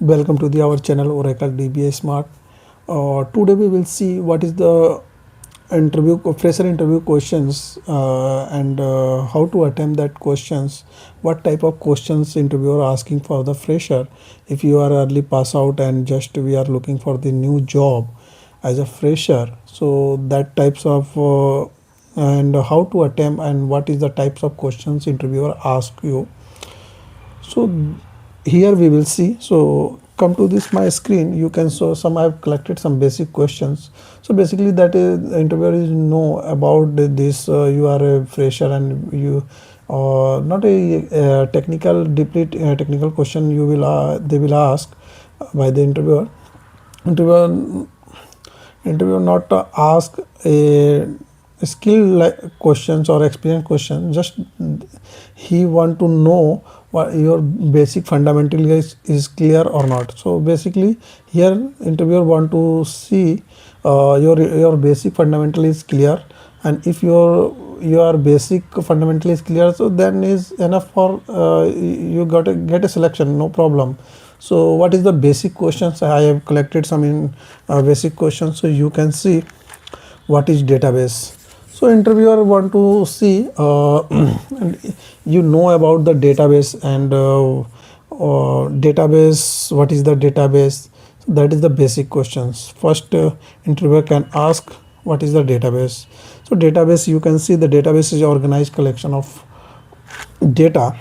Welcome to our channel Oracle DBA Smart. Today we will see what is the fresher interview questions and how to attempt that questions. What type of questions interviewer asking for the fresher? If you are early pass out and just we are looking for the new job as a fresher, so that types of and how to attempt and what is the types of questions interviewer ask you. So here we will see. So come to this my screen, you can show some. I've collected some basic questions. So basically that is interviewer is know about this. You are a fresher and you not a technical deeply technical question you will they will ask by the interviewer not ask a skill like questions or experience questions, just he want to know what your basic fundamental is clear or not. So basically here interviewer want to see your basic fundamental is clear, and if your basic fundamental is clear, so then is enough for you got to get a selection, no problem. So what is the basic questions? I have collected some in basic questions, so you can see what is database. So interviewer want to see and you know about the database and database, what is the database. So that is the basic questions. First interviewer can ask what is the database. So database, you can see the database is organized collection of data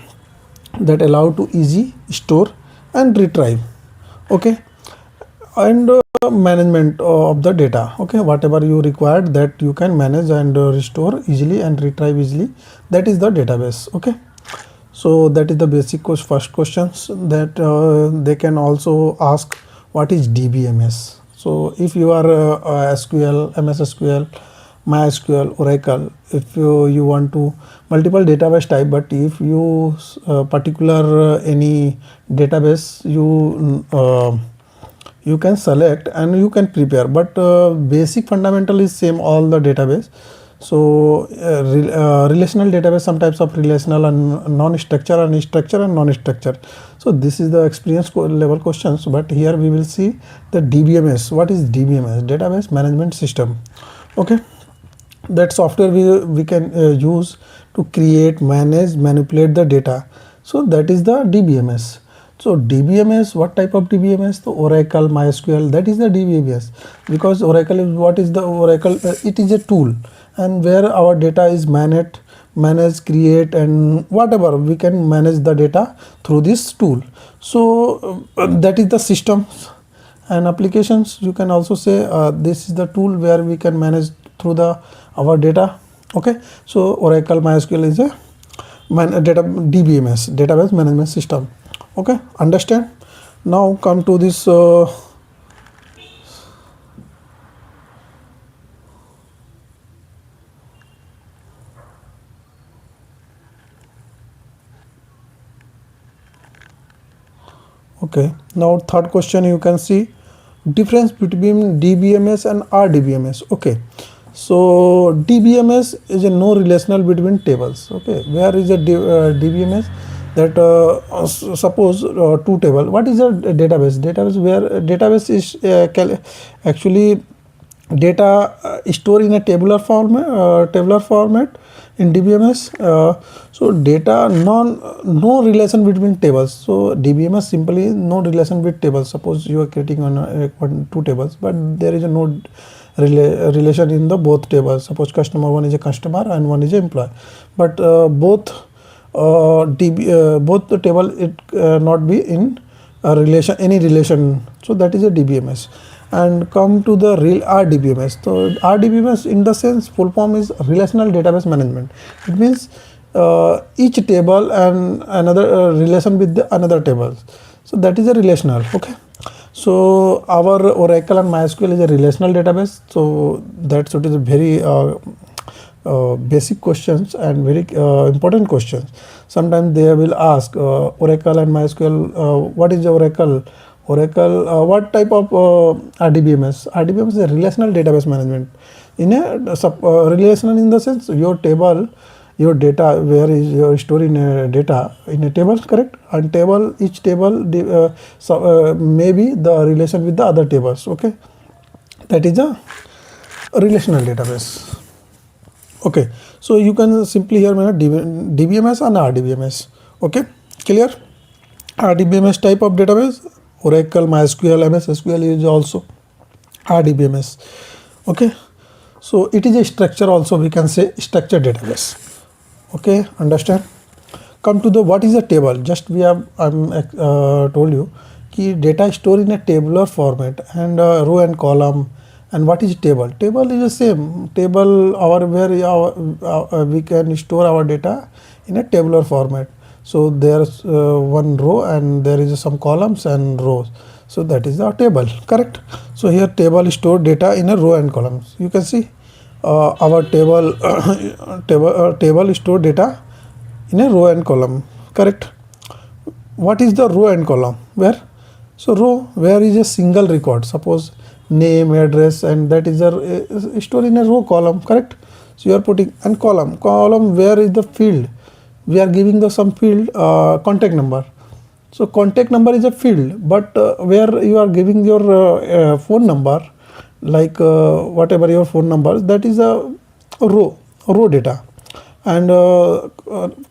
that allow to easy store and retrieve, okay, and management of the data, okay, whatever you required that you can manage and restore easily and retrieve easily, that is the database, okay. So that is the basic first questions that they can also ask what is DBMS. So if you are SQL, MS SQL, MySQL, Oracle, if you want to multiple database type, but if you particular any database you can select and you can prepare, but basic fundamental is same all the database. So relational database, some types of relational and non-structure and structure and non-structure. So this is the experience level questions, but here we will see the DBMS. What is DBMS? Database Management System, okay. That software we can use to create, manage, manipulate the data. So that is the DBMS. So DBMS, what type of DBMS? The Oracle, MySQL, that is the DBMS, because Oracle is, what is the Oracle? It is a tool, and where our data is manage, create, and whatever we can manage the data through this tool. So that is the systems and applications. You can also say this is the tool where we can manage through our data, okay. So Oracle, MySQL is a DBMS, database management system, okay. Understand? Now come to this okay. Now third question, you can see difference between DBMS and RDBMS, okay. So DBMS is a no relational between tables, okay. Where is a DBMS? That suppose two table. What is a database? Database, where database is actually data stored in a tabular format in DBMS. So data no relation between tables. So DBMS simply no relation with tables. Suppose you are creating on two tables, but there is a no relation in the both tables. Suppose customer, one is a customer and one is an employee, but both both the table it not be in a relation, any relation. So that is a DBMS. And come to the real RDBMS. So RDBMS in the sense full form is relational database management. It means each table and another relation with the another table. So that is a relational, okay. So our Oracle and MySQL is a relational database. So that's what is a very basic questions and very important questions. Sometimes they will ask Oracle and MySQL, what is Oracle? What type of RDBMS? RDBMS is a relational database management. In a relational in the sense your table your data, where is your storing data in a table, correct? And table, each table maybe the relation with the other tables, okay? That is a relational database. Okay, so you can simply here DBMS and RDBMS. Okay, clear? RDBMS type of database, Oracle, MySQL, MS SQL is also RDBMS. Okay, so it is a structure also, we can say structured database. Okay, understand? Come to the what is a table. Just we have told you ki data stored in a tabular format and row and column. And what is table? Table is the same. Table where we can store our data in a tabular format. So there's one row and there is some columns and rows. So that is the table, correct? So here table store data in a row and columns. You can see our table table store data in a row and column, correct? What is the row and column? Where? So row where is a single record. Suppose name, address, and that is stored in a row column, correct? So you are putting and column where is the field. We are giving the some field contact number. So contact number is a field, but where you are giving your phone number, like whatever your phone number, that is a row data. And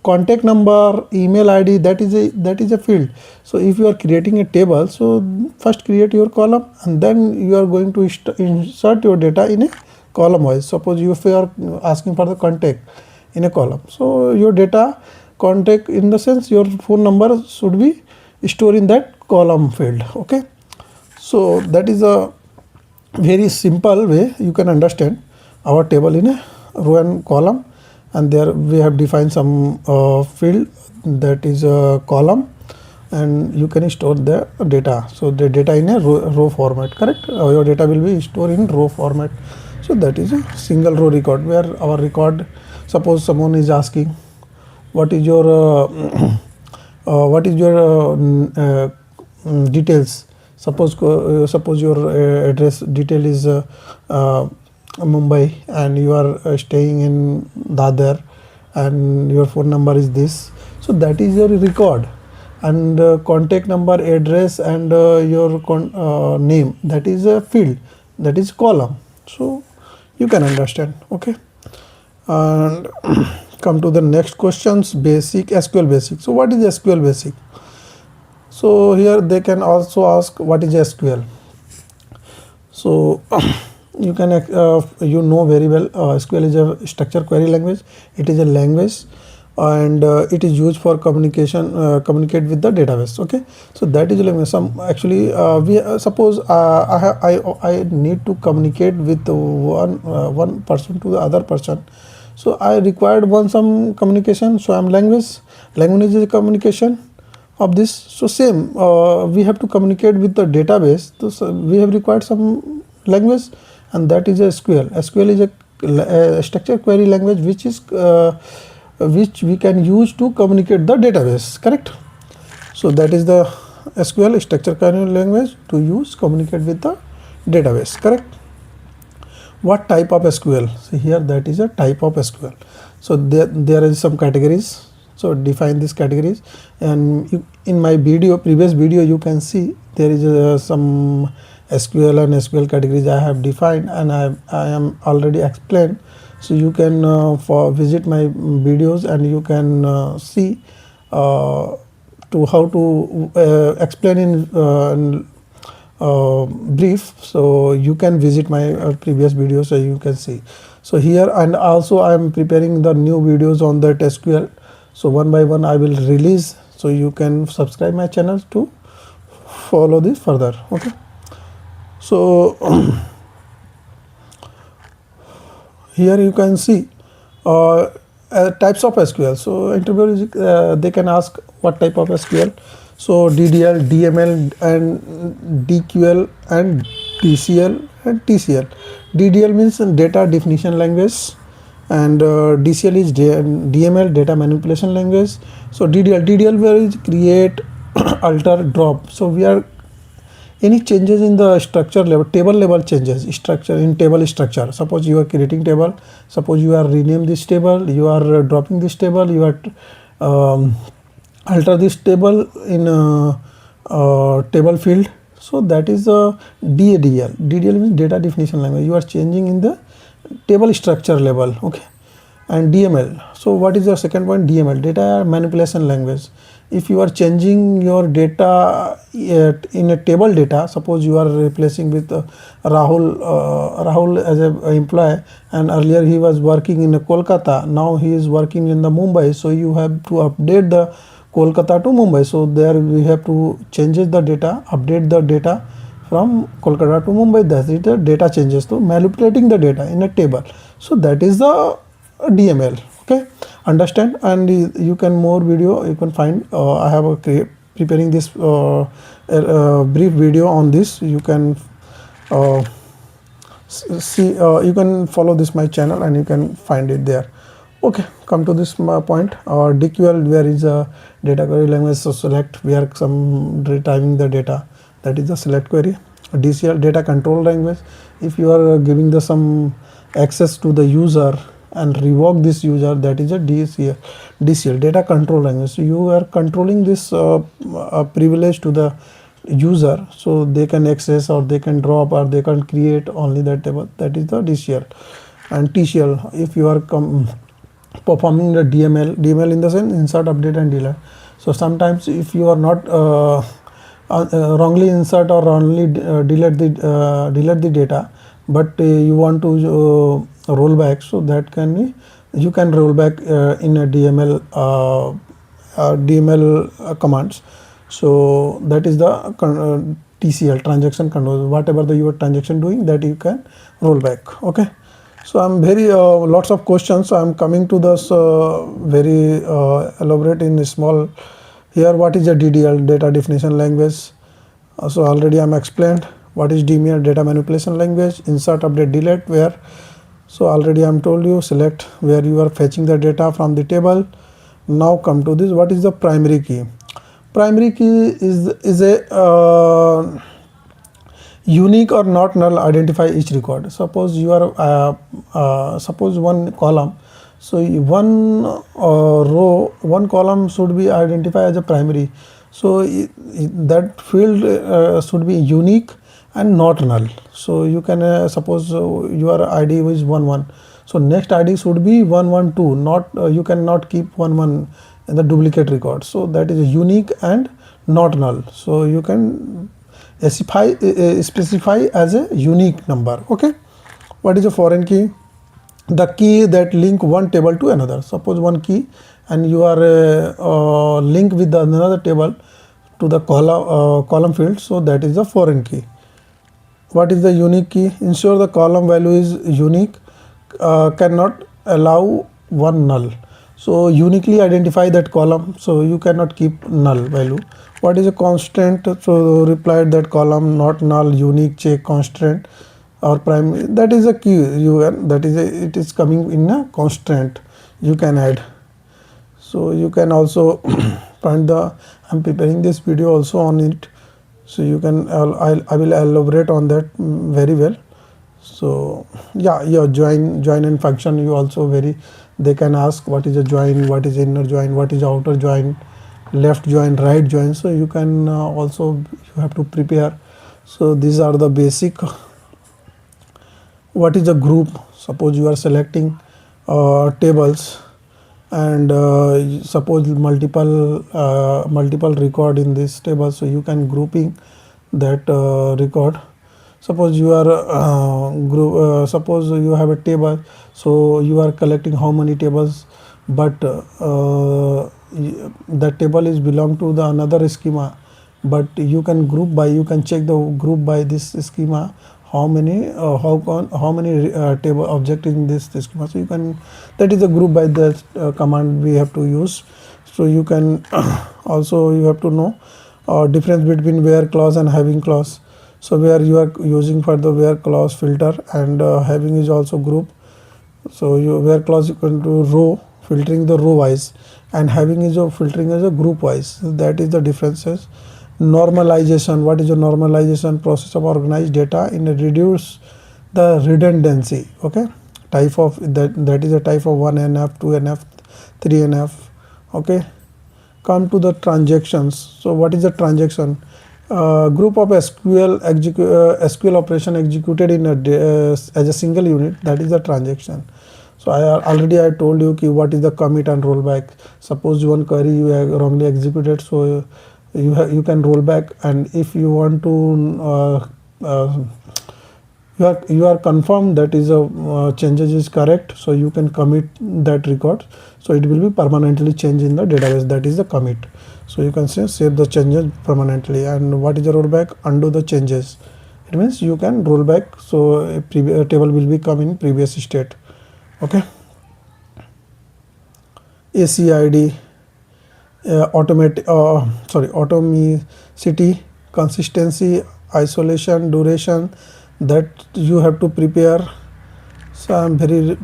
contact number, email ID, that is a field. So if you are creating a table, so first create your column and then you are going to insert your data in a column wise. Suppose if you are asking for the contact in a column, so your data contact in the sense your phone number should be stored in that column field. Okay, so that is a very simple way you can understand our table in a row and column. And there we have defined some field, that is a column, and you can store the data. So the data in a row format, correct? Your data will be stored in row format. So that is a single row record, where our record, suppose someone is asking what is your details. Suppose your address detail is Mumbai and you are staying in Dadar and your phone number is this. So that is your record. And contact number, address, and your name, that is a field, that is column. So you can understand. Okay, and come to the next questions. Basic SQL basic. So what is SQL basic? So here they can also ask what is SQL. So you can you know very well SQL is a structured query language. It is a language and it is used for communication, communicate with the database. Okay, so that is language. Some actually we suppose I need to communicate with one person to the other person. So I required some communication. So language is a communication of this. So same we have to communicate with the database. So we have required some language, and that is a SQL. SQL is a structured query language which we can use to communicate the database, correct? So that is the SQL, structured query language to use communicate with the database, correct? What type of SQL? So here that is a type of SQL. So there is some categories. So define these categories, and in my previous video you can see there is some SQL and SQL categories I have defined, and I am already explained. So you can visit my videos and you can see to how to explain in brief. So you can visit my previous videos so you can see. So here, and also I am preparing the new videos on that SQL. So one by one I will release, so you can subscribe my channel to follow this further. Okay, so here you can see types of SQL. So interview they can ask what type of SQL. So DDL, DML, and DQL, and DCL and TCL. DDL means data definition language, and DCL is DML, data manipulation language. So DDL where is create, alter, drop. So we are Any changes in the structure level, table level changes, structure in table structure. Suppose you are creating table, suppose you are rename this table, you are dropping this table, you are alter this table in table field. So that is a DADL. DDL means data definition language. You are changing in the table structure level. Okay. And DML. So what is the second point? DML, data manipulation language. If you are changing your data in a table data, suppose you are replacing with Rahul as an employee, and earlier he was working in Kolkata, now he is working in the Mumbai, so you have to update the Kolkata to Mumbai. So there we have to change the data, update the data from Kolkata to Mumbai. That is the data changes. So manipulating the data in a table. So that is the DML. Okay, understand? And you can more video you can find. I have a preparing this brief video on this. You can see. You can follow this my channel and you can find it there. Okay, come to this point. DQL, where is a data query language. So select where some retrieving the data. That is the select query. DCL, data control language. If you are giving the some access to the user and revoke this user, that is a DCL, data control language. So you are controlling this privilege to the user, so they can access or they can drop or they can create only that table. That is the DCL. And TCL, if you are performing the DML in the sense insert, update and delete. So sometimes if you are not wrongly insert or wrongly delete the data, but you want to roll back, so that can be, you can roll back in a DML commands. So that is the TCL, transaction control. Whatever the your transaction doing, that you can roll back. Okay. So I'm very lots of questions. So I'm coming to this very elaborate in small here. What is a DDL, data definition language? So already I'm explained what is DML, data manipulation language. Insert, update, delete, where. So already I'm told you, select where you are fetching the data from the table. Now come to this, what is the primary key? Primary key is a unique or not null identify each record. Suppose you are suppose one column, so one row, one column should be identified as a primary. So that field should be unique and not null. So you can suppose your ID is 11, so next ID should be 112. Not you cannot keep 11 in the duplicate record. So that is unique and not null. So you can specify as a unique number. Okay. What is a foreign key? The key that link one table to another. Suppose one key and you are link with another table to the column field. So that is the foreign key. What is the unique key? Ensure the column value is unique, cannot allow one null. So uniquely identify that column, so you cannot keep null value. What is a constraint? So replied that column not null, unique, check constraint or primary. That is a key. That is it is coming in a constraint. You can add. So you can also find the. I'm preparing this video also on it. So you can I will elaborate on that very well. So yeah, your join and function, you also they can ask what is a join, what is inner join, what is outer join, left join, right join. So you can also you have to prepare. So these are the basic. What is a group? Suppose you are selecting tables and suppose multiple record in this table, so you can grouping that record. Suppose you are suppose you have a table, so you are collecting how many tables, but that table is belong to the another schema, but you can group by, you can check the group by this schema how many table object in this schema. So you can, that is a group by that command we have to use. So you can also you have to know difference between where clause and having clause. So where you are using for the where clause filter, and having is also group. So you where clause you can do row, filtering the row wise, and having is a filtering as a group wise. So that is the differences Normalization. What is the normalization? Process of organized data in a reduce the redundancy. Okay, type of that is a type of 1NF, 2NF, 3NF. Okay, come to the transactions. So what is a transaction? Group of SQL operation executed in as a single unit, that is a transaction. So I told you what is the commit and rollback. Suppose one query you have wrongly executed, so you can roll back, and if you want to you are confirmed that is a changes is correct, so you can commit that record, so it will be permanently changed in the database. That is the commit. So you can say save the changes permanently. And what is the rollback? Undo the changes. It means you can roll back, so a table will be come in previous state. Okay. ACID, atomicity, consistency, isolation, duration, that you have to prepare. So I'm very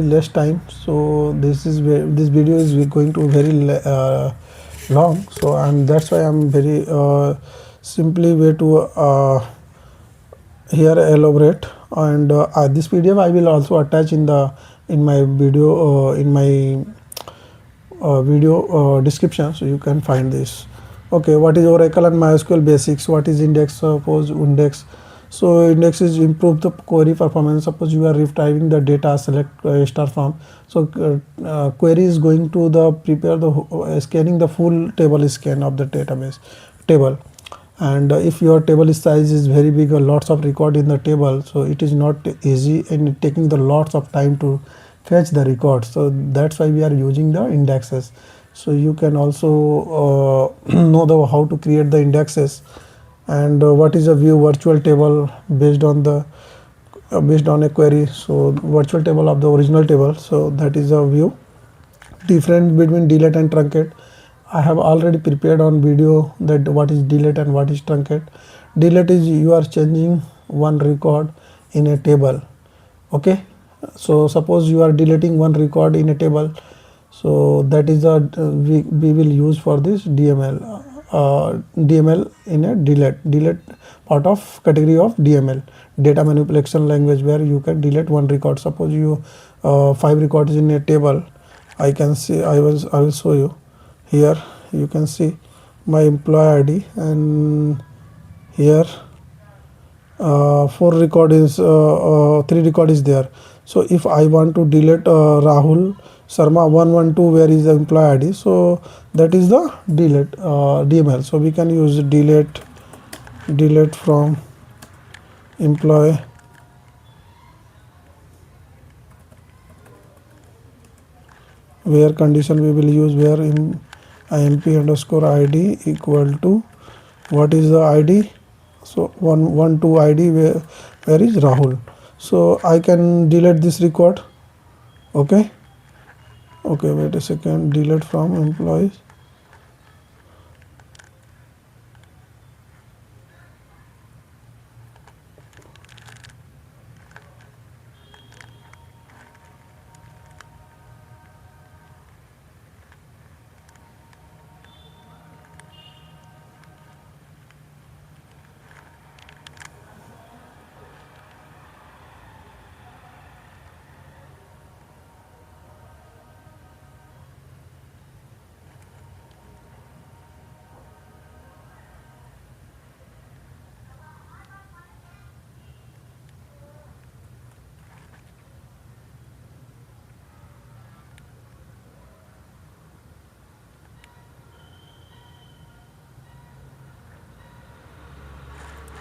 less time, so this video is going to very long, so and that's why I'm very simply way to here elaborate. And this PDF I will also attach in my video video description, so you can find this. Okay, what is Oracle and MySQL basics? What is index? Suppose index. So index is improve the query performance. Suppose you are retrieving the data, select star from. So query is going to the prepare the scanning the full table scan of the database table. And if your table size is very big or lots of record in the table, so it is not easy and taking the lots of time to fetch the records. So that's why we are using the indexes. So you can also know how to create the indexes. And what is a view? Virtual table based on a query. So virtual table of the original table. So that is a view. Difference between delete and truncate. I have already prepared on video that what is delete and what is truncate. Delete is you are changing one record in a table. Okay, so suppose you are deleting one record in a table, so that is we will use for this DML in a delete part of category of DML, data manipulation language, where you can delete one record. Suppose you 5 records in a table. I can see I will show you. Here you can see my employee ID, and here 4 record is 3 record is there. So if I want to delete Rahul Sharma 112, where is the employee ID? So that is the delete DML. So we can use delete from employee where condition we will use, where in imp underscore id equal to what is the id? So 112 id, where is Rahul. So I can delete this record. Okay, wait a second. Delete from employees.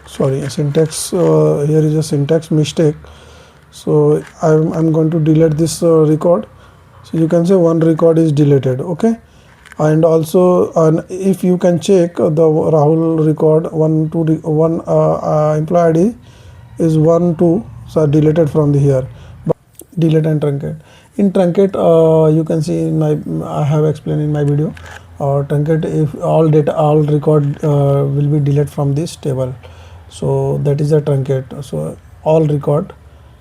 Sorry, a syntax here is a syntax mistake. So I'm going to delete this record. So you can say one record is deleted. Okay, and also if you can check the Rahul record 1 employee ID is 1 2, so deleted from the here. But delete and truncate. In truncate you can see in my I have explained in my video. Truncate if all record will be deleted from this table. So that is a truncate. So all record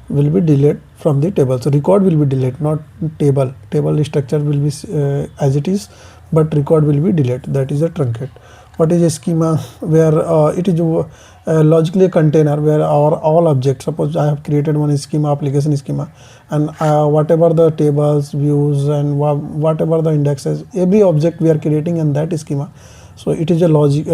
will be deleted from the table. So record will be deleted, not table. Table structure will be as it is, but record will be deleted. That is a truncate. what is a schema, where it is logically a container where our all objects, suppose I have created one schema, application schema, and whatever the tables, views, and whatever the indexes, every object we are creating in that schema. So it is a logic